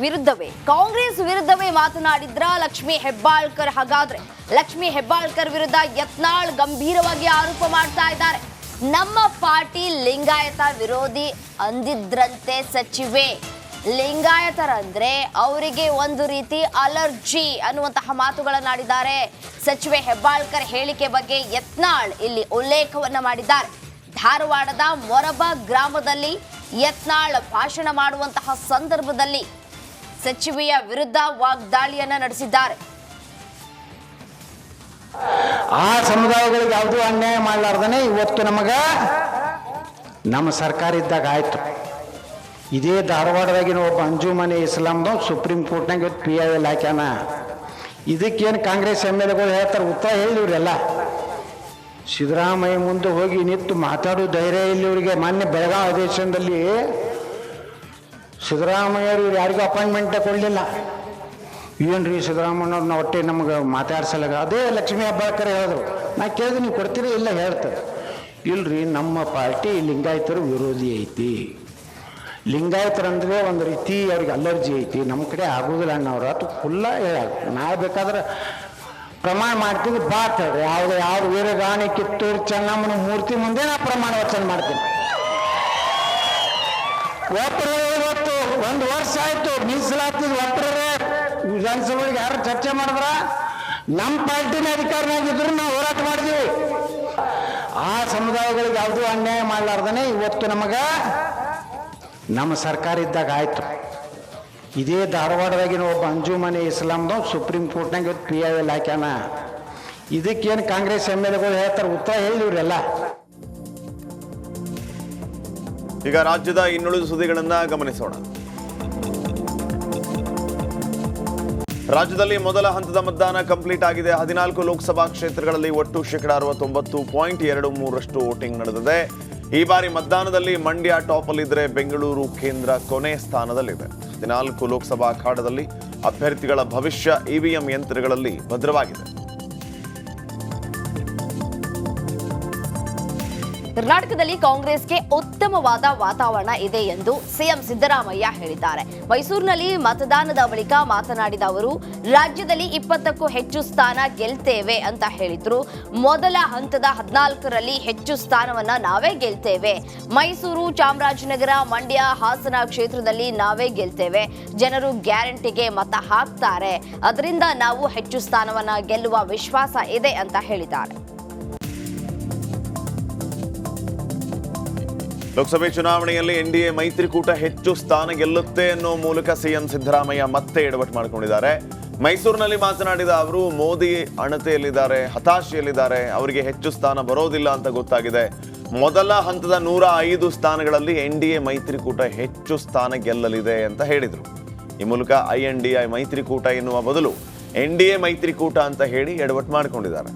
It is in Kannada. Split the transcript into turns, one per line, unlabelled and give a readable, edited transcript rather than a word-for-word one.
ವಿರುದ್ಧವೇ ಕಾಂಗ್ರೆಸ್ ವಿರುದ್ಧವೇ ಮಾತನಾಡಿದ್ರ ಲಕ್ಷ್ಮೀ ಹೆಬ್ಬಾಳ್ಕರ್. ಹಾಗಾದ್ರೆ ಲಕ್ಷ್ಮೀ ಹೆಬ್ಬಾಳ್ಕರ್ ವಿರುದ್ಧ ಯತ್ನಾಳ್ ಗಂಭೀರವಾಗಿ ಆರೋಪ ಮಾಡ್ತಾ ಇದ್ದಾರೆ. ನಮ್ಮ ಪಾರ್ಟಿ ಲಿಂಗಾಯತ ವಿರೋಧಿ ಅಂದಿದ್ರಂತೆ ಸಚಿವೆ. ಲಿಂಗಾಯತರಂದ್ರೆ ಅವರಿಗೆ ಒಂದು ರೀತಿ ಅಲರ್ಜಿ ಅನ್ನುವಂತಹ ಮಾತುಗಳನ್ನಾಡಿದ್ದಾರೆ. ಸಚಿವೆ ಹೆಬ್ಬಾಳ್ಕರ್ ಹೇಳಿಕೆ ಬಗ್ಗೆ ಯತ್ನಾಳ್ ಇಲ್ಲಿ ಉಲ್ಲೇಖವನ್ನ ಮಾಡಿದ್ದಾರೆ. ಧಾರವಾಡದ ಮೊರಬ ಗ್ರಾಮದಲ್ಲಿ ಯತ್ನಾಳ್ ಭಾಷಣ ಮಾಡುವಂತಹ ಸಂದರ್ಭದಲ್ಲಿ ಸಚಿವೆಯ ವಿರುದ್ಧ ವಾಗ್ದಾಳಿಯನ್ನ ನಡೆಸಿದ್ದಾರೆ.
ಆ ಸಮುದಾಯಗಳಿಗೆ ಯಾವುದೂ ಅನ್ಯಾಯ ಮಾಡಲಾರ್ದನೆ ಇವತ್ತು ನಮ್ಮ ಸರ್ಕಾರ ಇದ್ದಾಗ ಆಯ್ತು. ಇದೇ ಧಾರವಾಡದಾಗಿನ ಒಬ್ಬ ಅಂಜುಮನೆ ಇಸ್ಲಾಂದು ಸುಪ್ರೀಂ ಕೋರ್ಟ್ನಾಗ ಇವತ್ತು PIL ಹಾಕ್ಯಾನ. ಇದಕ್ಕೇನು ಕಾಂಗ್ರೆಸ್ MLAಗಳು ಹೇಳ್ತಾರೆ, ಉತ್ತರ ಹೇಳಿವ್ರೆಲ್ಲ. ಸಿದ್ದರಾಮಯ್ಯ ಮುಂದೆ ಹೋಗಿ ನಿಂತು ಮಾತಾಡೋ ಧೈರ್ಯ ಇಲ್ಲಿ ಇವರಿಗೆ. ಮಾನ್ಯ ಬೆಳಗಾವಿ ಅಧಿವೇಶನದಲ್ಲಿ ಸಿದ್ದರಾಮಯ್ಯರು ಇವ್ರು ಯಾರಿಗೂ ಅಪಾಯಿಂಟ್ಮೆಂಟೇ ಕೊಡಲಿಲ್ಲ. ಏನ್ರಿ ಸಿದ್ದರಾಮಯ್ಯವ್ರನ್ನ ಒಟ್ಟೆ ನಮ್ಗೆ ಮಾತಾಡ್ಸಲ್ಲ. ಅದೇ ಲಕ್ಷ್ಮೀ ಹೆಬ್ಬಾಳ್ಕರ್ ಹೇಳಿದ್ರು. ನಾ ಕೇಳಿದ್ರೆ ನೀವು ಕೊಡ್ತೀರಿ? ಇಲ್ಲ ಹೇಳ್ತಾರೆ. ಇಲ್ರಿ, ನಮ್ಮ ಪಾರ್ಟಿ ಲಿಂಗಾಯತರ ವಿರೋಧಿ ಐತಿ. ಲಿಂಗಾಯತರಂದ್ರೆ ಒಂದು ರೀತಿ ಅವ್ರಿಗೆ ಅಲರ್ಜಿ ಐತಿ. ನಮ್ಮ ಕಡೆ ಆಗೋದಿಲ್ಲ ಅನ್ನೋರು ಅದು ಫುಲ್ಲ ಹೇಳ. ನಾವು ಬೇಕಾದ್ರೆ ಪ್ರಮಾಣ ಮಾಡ್ತೀವಿ ಬಾತ್ ಹೇಳ್ರಿ. ಯಾವ ವೀರಗಾಣಿ ಕಿತ್ತೂರು ಚೆನ್ನಮ್ಮನ ಮೂರ್ತಿ ಮುಂದೆ ನಾ ಪ್ರಮಾಣ ವಚನ ಮಾಡ್ತೀನಿ. ಒಬ್ಬರೇ ಇವತ್ತು 1 ವರ್ಷ ಆಯ್ತು ಮೀಸಲಾತಿ. ಒಬ್ಬರೇ ವಿಧಾನಸಭೆಗೆ ಯಾರು ಚರ್ಚೆ ಮಾಡಿದ್ರ? ನಮ್ಮ ಪಾರ್ಟಿನ ಅಧಿಕಾರನಾಗಿದ್ರು ನಾವು ಹೋರಾಟ ಮಾಡಿದೀವಿ. ಆ ಸಮುದಾಯಗಳಿಗೆ ಯಾವುದೂ ಅನ್ಯಾಯ ಮಾಡಲಾರ್ದನೆ ಇವತ್ತು ನಮ್ಮ ಸರ್ಕಾರ ಇದ್ದಾಗ ಆಯ್ತು. ಇದೇ ಧಾರವಾಡದಾಗಿನ ಒಬ್ಬ ಅಂಜುಮನೆ ಇಸ್ಲಾಂದು ಸುಪ್ರೀಂ ಕೋರ್ಟ್ನಾಗ ಇವತ್ತು PIL ಹಾಕ್ಯಾನ. ಇದಕ್ಕೇನು ಕಾಂಗ್ರೆಸ್ MLAಗಳು ಹೇಳ್ತಾರೆ, ಉತ್ತರ ಹೇಳಿವ್ರೆಲ್ಲ.
ಈಗ ರಾಜ್ಯದ ಇನ್ನುಳಿದ ಸುದ್ದಿಗಳನ್ನ ಗಮನಿಸೋಣ. ರಾಜ್ಯದಲ್ಲಿ ಮೊದಲ ಹಂತದ ಮತದಾನ ಕಂಪ್ಲೀಟ್ ಆಗಿದೆ. 14 ಲೋಕಸಭಾ ಕ್ಷೇತ್ರಗಳಲ್ಲಿ ಒಟ್ಟು 69.23% ವೋಟಿಂಗ್ ನಡೆದಿದೆ. ಈ ಬಾರಿ ಮತದಾನದಲ್ಲಿ ಮಂಡ್ಯ ಟಾಪ್ ಅಲ್ಲಿದ್ದರೆ ಬೆಂಗಳೂರು ಕೇಂದ್ರ ಕೊನೆ ಸ್ಥಾನದಲ್ಲಿದೆ. 14 ಲೋಕಸಭಾ ಅಖಾಡದಲ್ಲಿ ಅಭ್ಯರ್ಥಿಗಳ ಭವಿಷ್ಯ EVM ಯಂತ್ರಗಳಲ್ಲಿ ಭದ್ರವಾಗಿದೆ.
ಕರ್ನಾಟಕದಲ್ಲಿ ಕಾಂಗ್ರೆಸ್ಗೆ ಉತ್ತಮವಾದ ವಾತಾವರಣ ಇದೆ ಎಂದು ಸಿಎಂ ಸಿದ್ದರಾಮಯ್ಯ ಹೇಳಿದ್ದಾರೆ. ಮೈಸೂರಿನಲ್ಲಿ ಮತದಾನದ ಬಳಿಕ ಮಾತನಾಡಿದ ಅವರು, ರಾಜ್ಯದಲ್ಲಿ 20ಕ್ಕೂ ಹೆಚ್ಚು ಸ್ಥಾನ ಗೆಲ್ತೇವೆ ಅಂತ ಹೇಳಿದ್ರು. ಮೊದಲ ಹಂತದ 14ರಲ್ಲಿ ಹೆಚ್ಚು ಸ್ಥಾನವನ್ನ ನಾವೇ ಗೆಲ್ತೇವೆ. ಮೈಸೂರು, ಚಾಮರಾಜನಗರ, ಮಂಡ್ಯ, ಹಾಸನ ಕ್ಷೇತ್ರದಲ್ಲಿ ನಾವೇ ಗೆಲ್ತೇವೆ. ಜನರು ಗ್ಯಾರಂಟಿಗೆ ಮತ ಹಾಕ್ತಾರೆ. ಅದರಿಂದ ನಾವು ಹೆಚ್ಚು ಸ್ಥಾನವನ್ನ ಗೆಲ್ಲುವ ವಿಶ್ವಾಸ ಇದೆ ಅಂತ ಹೇಳಿದ್ದಾರೆ.
ಲೋಕಸಭೆ ಚುನಾವಣೆಯಲ್ಲಿ NDA ಮೈತ್ರಿಕೂಟ ಹೆಚ್ಚು ಸ್ಥಾನ ಗೆಲ್ಲುತ್ತೆ ಅನ್ನೋ ಮೂಲಕ ಸಿಎಂ ಸಿದ್ದರಾಮಯ್ಯ ಮತ್ತೆ ಎಡವಟ್ಟು ಮಾಡಿಕೊಂಡಿದ್ದಾರೆ. ಮೈಸೂರಿನಲ್ಲಿ ಮಾತನಾಡಿದ ಅವರು, ಮೋದಿ ಅಣತೆಯಲ್ಲಿದ್ದಾರೆ, ಹತಾಶೆಯಲ್ಲಿದ್ದಾರೆ, ಅವರಿಗೆ ಹೆಚ್ಚು ಸ್ಥಾನ ಬರೋದಿಲ್ಲ ಅಂತ ಗೊತ್ತಾಗಿದೆ. ಮೊದಲ ಹಂತದ 105 ಸ್ಥಾನಗಳಲ್ಲಿ NDA ಮೈತ್ರಿಕೂಟ ಹೆಚ್ಚು ಸ್ಥಾನ ಗೆಲ್ಲಲಿದೆ ಅಂತ ಹೇಳಿದರು. ಈ ಮೂಲಕ INDI ಮೈತ್ರಿಕೂಟ ಎನ್ನುವ ಬದಲು NDA ಮೈತ್ರಿಕೂಟ ಅಂತ ಹೇಳಿ ಎಡವಟ್ಟು ಮಾಡಿಕೊಂಡಿದ್ದಾರೆ.